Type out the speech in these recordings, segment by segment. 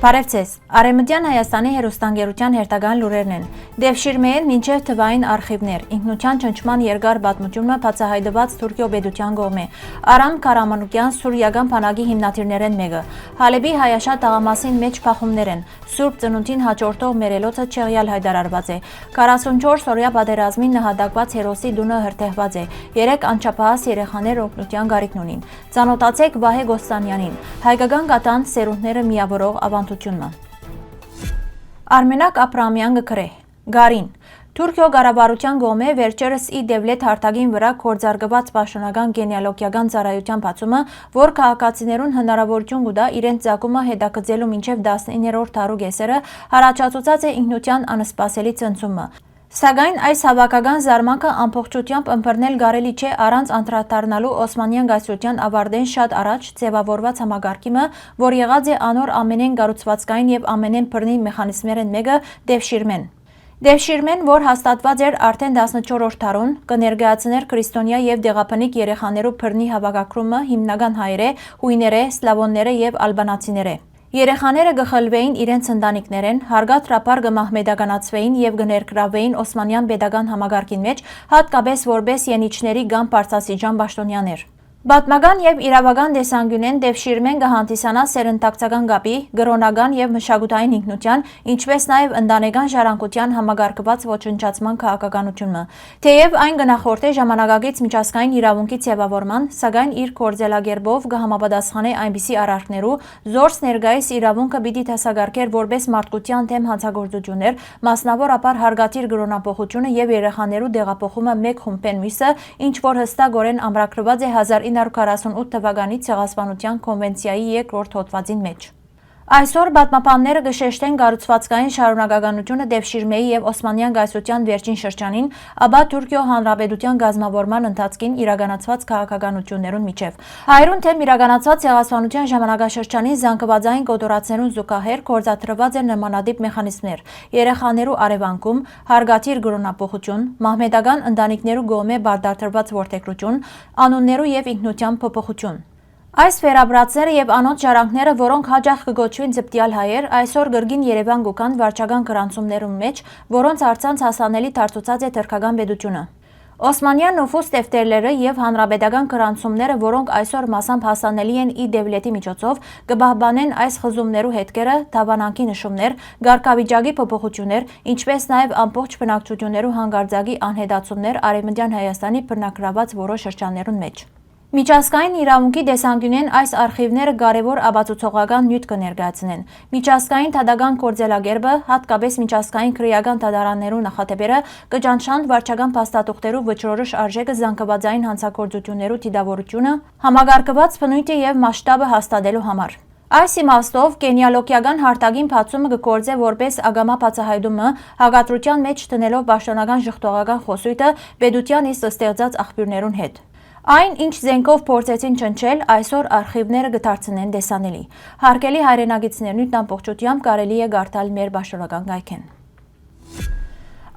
Բարև ձեզ, Արևմտյան Հայաստանի հեռուստաընկերության հերթական լուրերն են։ Դևշիրմեեն մինչև թվային արխիվներ, ինքնության ճնշման երկար պատմությունը բացահայտված Թուրքիո պետության կողմէ, Արամ Քարամանուկյան սուրիական բանակի հիմնադիրներեն մեկը, Հալեբի հայաշատ տղամասին մեջ փախումներ են, Սուրբ Ծնունդին հաջորդող մերելոցը չեղյալ հայտարարված է, 44 օրյա պատերազմին նահատակված հերոսի դունը հրթեհված է, 3 անչափահաս երեխաներ օգնության գարիքն ունին։ Ծանոթացեք Վահե Գոստանյանին, հայկական կատան սերունդները միավորող ավանդությունը։ Արմենակ Ապրամյան գկրե Գարին Թուրքիո ղարաբարության կողմէ վերջերս ի Դևլետ հարթակին վրա գործարկված պաշտոնական գենեալոգիական ծառայության բացումը, որ քաղաքացիներուն հնարավորություն կտա իրենց ծագումը հետաքրքրելու մինչև 19-րդ դարու կեսերը, առաջացուցած է ինքնության անսպասելի ցնցումը։ Սակայն այս հավաքական զարմանքը ամբողջությամբ ըմբռնել կարելի չէ առանց անդրադառնալու Օսմանյան կայսրության ավարտեն շատ առաջ ձևավորված համագարկիմը, որ եղած է անոր ամենեն կառուցվածքային եւ ամենեն բռնի մեխանիզմերեն մեկը Դևշիրմեն։ Դևշիրմեն, որ հաստատված էր արդեն 14-րդ դարուն, կներկայացներ քրիստոնյա եւ դեղաբնիկ երեխաներու բռնի հավաքակրումը հիմնական հայերը, հույները, սլավոնները եւ ալբանացիները։ Երեխաները գխլվեին իրենց ընտանիքներեն, հարգատրապար կմահմեդականացվեին եւ կներկրավեին Օսմանյան պետական համագարկին մեջ, հատկապես որպես ենիչների կամ պարծասիջան պաշտոնյաներ։ Պատմական եւ իրավական տեսանկյունեն Դևշիրմեն կհանդիսանա սերնդակցական կապի, գրոնական եւ մշակութային ինքնության, ինչպես նաեւ ընտանեկան ժառանգության համագարկված ոչնչացման քաղաքականությունը։ Թեև այն կնախորդե ժամանակակից միջազգային իրավունքի ձևավորման, սակայն իր կորձելագերբով կհամապատասխանե այնպիսի արարքներու, զորս ներկայիս իրավունքը պիտի դասակարգեր որպես մարդկության դեմ հանցագործություններ, մասնավորապես հարգատիր գրոնապողությունը եւ երեխաներու դեղափոխումը մեկ խումբեն մյուսը, ինչ որ հստակորեն ամրագրված է 1948 թվականի ցեղասպանության կոնվենցիայի երկրորդ հոդվածին մեջ։ Այսօր պատմաբանները կշեշտեն կառուցվածքային շարունակականությունը Դևշիրմեի եւ Օսմանյան կայսրության վերջին շրջանին, ապա Թուրքիո հանրապետության գազམավորման ընթացքին իրականացված քաղաքականություններուն միջև։ Հայրուն թեմ իրականացված ցեղասպանության ժամանակաշրջանին զանգվածային կոտորածներուն զուգահեռ գործադրված են նմանատիպ մեխանիզմներ՝ երեխաներու արևանքում, հարգատիր գրոնապողություն, մահմեդական ընտանիքներու կողմէ բարդարդրված որդեգրություն, անուններու եւ ինքնության փոփոխություն։ Այս վերաբրածները եւ անոնց ժառանգները, որոնք հաջող կգոչվին ձպտյալ հայեր, այսօր գրգին Երևան գուկան վարչական գրանցումներուն մեջ, որոնց արցանց հասանելի դարձուցած է թրքական պետությունը։ Օսմանյան նոֆուս տեֆտերները եւ հանրապետական գրանցումները, որոնք այսօր մասամբ հասանելի են ի Դևլետի միջոցով, կպահպանեն այս խզումներու հետքերը, դավանանքի նշումներ, ղարքավիճակի փոփոխություններ, ինչպես նաեւ ամբողջ բնակչություններու հանգարձակի անհետացումներ Արևմտյան Հայաստանի բռնագրաված որոշ շրջաններուն մեջ։ Միջազգային իրավունքի տեսանկյունեն այս արխիվները կարևոր ապացուցողական նյութ կներկայացնեն։ Միջազգային դատական գործելագերբը, հատկապես միջազգային քրեական դատարաններու նախատեպերը կճանչան վարչական փաստաթուղթերու վճռորոշ արժեքը զանգվածային հանցագործություններու դիտավորությունը, համագարկված բնույթը եւ մասշտաբը հաստատելու համար։ Այս իմաստով գենեալոգիական հարթակին բացումը կգործե որպես ագամա բացահայտումը, հակադրության մեջ տնելով պաշտոնական ժխտողական խոսույթը պետության իսկ ստեղծած աղբյուրներուն հետ։ Այն, ինչ զենքով փորձեցին ճնչել, այսօր արխիվները կդարձնեն տեսանելի։ Հարգելի հայրենագիտներն ամբողջությամբ կարելի է կարդալ մեր պաշտոնական կայքեն։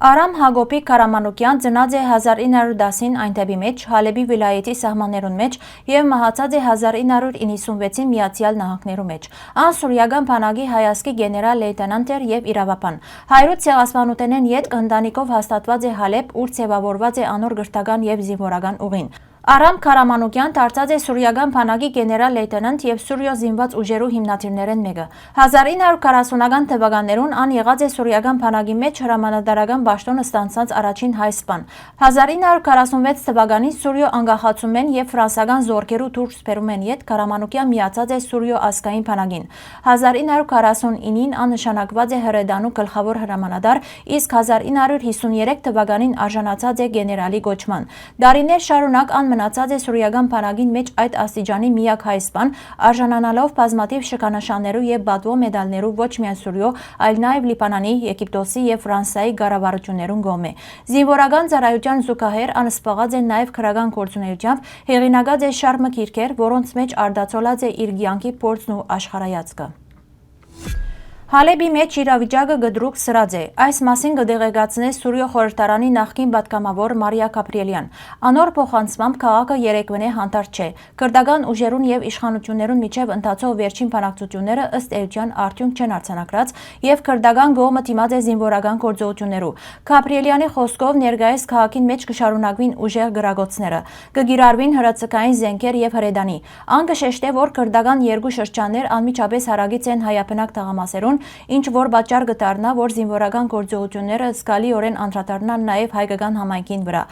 Արամ Հակոբի Քարամանուկյան ծնած է 1910-ին Այնտեբի մեջ, Հալեբի վիլայեթի սահմաններուն մեջ եւ մահացած է 1996-ին Միացյալ Նահանգներու մեջ։ Ան սուրիական բանակի հայազգի գեներալ լեյտենանտ էր եւ իրավապան։ Հայրոց ցեղասպանութենեն յետք ընտանիքով հաստատված է Հալեբ, ուր ձևավորված է անոր գրթական եւ զինվորական ուղին։ Արամ Քարամանուկյան դարձած է սուրիական բանակի գեներալ լեյտենանտ եւ Սուրիո զինված ուժերու հիմնադիրներեն մեկը։ 1940-ական թվականներուն ան եղած է սուրիական բանակի մեջ հրամանատարական պաշտոնը ստանցած առաջին հայ սպան։ 1946 թվականին Սուրիո անկախացումեն եւ ֆրանսական զորքերու դուրս բերումեն յետ Քարամանուկյան միացած է Սուրիո ազգային բանակին։ 1949-ին ան նշանակված է հրեդանու գլխավոր հրամանատար, իսկ 1953 թվականին արժանացած է գեներալի կոչման։ Դարիներ շարունակ ան մնացած է սուրիական բանակին մեջ այդ աստիճանի միակ հայ սպան, արժանանալով բազմաթիվ շքանշաններու եւ բադվո մեդալներու ոչ միայն Սուրիո, այլ նաեւ Լիբանանի, Եգիպտոսի եւ Ֆրանսիայի կառավարություններուն կողմէ։ Զինվորական ծառայության զուգահեռ ան զբաղած է նաեւ քրական գործունեությամբ, հեղինակած է շարմը գիրքեր, որոնց մեջ արդացոլած է իր կյանքի փորձն ու աշխարհայացքը։ Հալեբի մեջ իրավիճակը գդրուկ սրած է։ Այս մասին կդեղեկացնե Սուրիո խորհրդարանի նախկին պատգամավոր Մարիա Գաբրիելյան։ Անոր փոխանցմամբ քաղաքը երեկվանե հանդարտ չէ։ Քրդական ուժերուն եւ իշխանություններուն միջև ընթացող վերջին բանակցությունները ըստ էության արդյունք չեն արձանագրած եւ քրդական կողմը դիմաց է զինվորական գործողություններու։ Գաբրիելյանի խոսքով ներկայիս քաղաքին մեջ կշարունակվին ուժեղ գրագոցները, կգիրառվին հրացակային զենքեր եւ հրետանի։ Ան կշեշտե, որ քրդական երկու շրջաններ անմիջապես հարագից են հայաբնակ թաղամասերուն, ինչ որ պատճառ կդառնա, որ զինվորական գործողությունները զգալիորեն անդրադառնան նաև հայկական համայնքին վրա։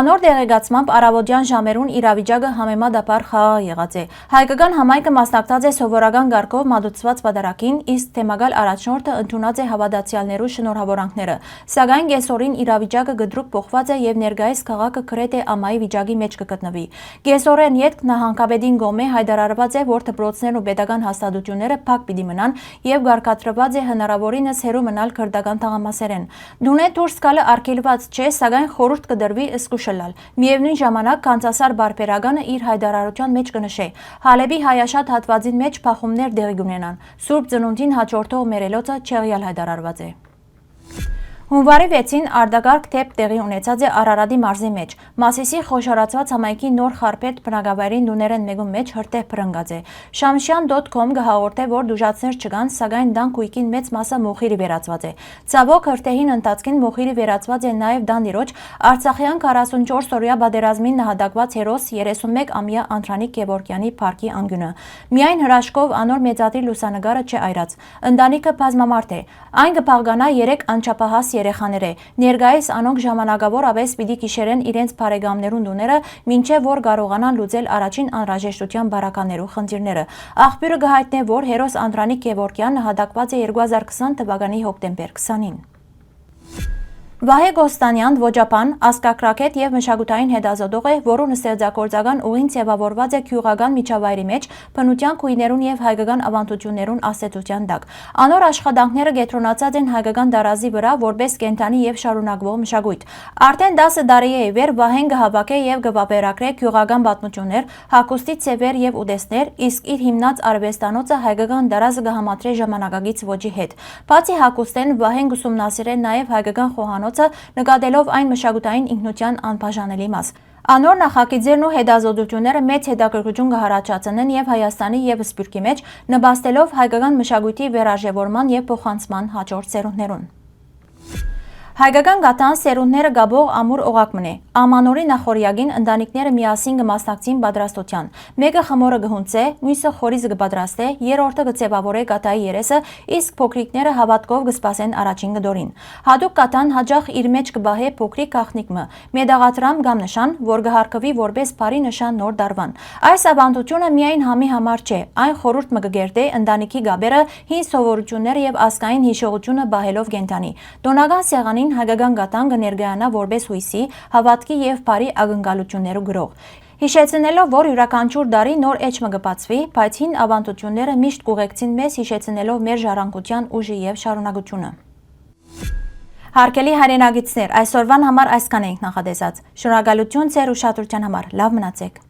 Անոր դեղեկացմամբ առավոտյան ժամերուն իրավիճակը համեմատաբար խաղաղ եղած է։ Հայկական համայնքը մասնակցած է սովորական ղարքով մատուցված պատարագին, իսկ թեմակալ առաջնորդը ընդունած է հավատացյալներու շնորհավորանքները։ Սակայն կեսօրին իրավիճակը գդրուկ փոխված է եւ ներկայիս քաղաքը գրեթե ամայի վիճակի մեջ կգտնվի։ Կեսօրեն յետք նահանգապետին գոմե հայտարարված է, որ դպրոցներն ու պետական հաստատությունները փակ պիտի մնան եւ գարկադրված է հնարավորինս հեռու մնալ քրդական թաղամասերեն։ Դունե դուրս գալը արգելված չէ, սակայն խորհուրդ կդրվի զսկուշելալ։ Միևնույն ժամանակ Կանցասար բարբերականը իր հայտարարության մեջ կնշե. Հալեբի հայաշատ հատվածին մեջ փախումներ դեղի կունենան։ Սուրբ Ծնունդին հաջորդող մերելոցը չեղյալ հայտարարված է։ Հունվարի 6-ին արտակարգ թեփ տեղի ունեցած է Արարատի մարզի մեջ։ Մասիսի խոշորացված համայնքի նոր խարպետ բնակավայրին դուներեն մեկում մեջ հրտեհ բռնկած է։ Shamshan.com կհաղորդե, որ դուժացներ չկան, սակայն դան կույկին մեծ մասը մոխիրի վերածված է։ Ցավոք հրտեհին ընթացքին մոխիրի վերածված է նաև դանդիրոջ Արցախյան 44-օրյա պատերազմին նահատակված հերոս 31-ամյա Անդրանիկ Գևորգյանի парքի անգյունը։ Միայն հրաշքով անոր մեծատի լուսանկարը չէ այրած։ Ընտանիքը բազմամարդ է։ Այն կփաղկանա 3 անչափահաս երեխաներ է։ Ներկայիս անոնք ժամանակավորապես պիտի գիշերեն իրենց բարեկամներուն դուները, մինչև որ կարողանան լուծել առաջին անհրաժեշտության բարականերու խնդիրները։ Աղբյուրը կհայտնե, որ հերոս Անդրանիկ Գևորգյան նահատակված է 2020 թվականի հոկտեմբեր 20-ին։ Վահե Գոստանյան ոճապան, ասկակրակետ եւ մշակութային հետազոտող է, որոնց ստեղծագործական ուղին ձևավորված է գյուղական միջավայրի մեջ, բնության քույներուն եւ հայկական ավանդություններուն ասեցության տակ։ Անոր աշխատանքները կենտրոնացած են հայկական դարազի վրա որպես կենթանի եւ շարունակվող մշակույթ։ Արդեն 10 տարի է վեր Վահեն կհավաք է եւ կվավերագրե գյուղական պատմություններ, հագուստի ցևեր եւ ուտեստներ, իսկ իր հիմնած արվեստանոցը հայկական դարազը կհամատրե ժամանակակից ոճի հետ։ Բացի հագուստեն Վահեն կուսումնասիրե նաեւ հայկական խոհանոց նկատելով այն մշակութային ինքնության անբաժանելի մաս։ Անոր նախագիծերն ու հետազոտությունները մեծ հետաքրքրություն կհառաջացնեն եւ Հայաստանի եւ Սփյուռքի մեջ, նպաստելով հայկական մշակույթի վերարժևորման եւ փոխանցման հաջորդ սերունդներուն։ Հայկական գաթան սերունդները գաբող ամուր օղակ մնե։ Ամանորի նախորյակին ընտանիքները միասին կմասնակցին պատրաստության։ Մեկը խմորը կհունցե, մյուսը խորիզը կպատրաստե, երրորդը կծեվավորե գաթայի երեսը, իսկ փոքրիկները հավատքով կսպասեն առաջին գդորին։ Հատուկ գաթան հաջող իր մեջ կբահե փոքրիկ գախնիկը, մեդաղատրամ կամ նշան, որ կհարկվի որպես բարի նշան նոր դարվան։ Այս ավանդությունը միայն համի համար չէ, այն խորհուրդ մը կգերտե ընտանիքի գաբերը, հին սովորությունները եւ ազգային հիշողությունը բահելով կենթանի։ Տոնական սեղանին հայկական գաթան կներկայանա որպես հույսի, հավատքի եւ բարի ակնկալություններու գրող։ Հիշեցնելով, որ յուրաքանչյուր դարի նոր էջ մը կբացվի, բայց հին ավանդությունները միշտ կուղեկցին մեզ հիշեցնելով մեր ժառանգության ուժը եւ շարունակությունը։ Հարգելի հայրենագիտներ, այսօրվան համար այսքան ենք նախատեսած։ Շնորհակալություն ձեր ուշադրության համար։ Լավ մնացեք։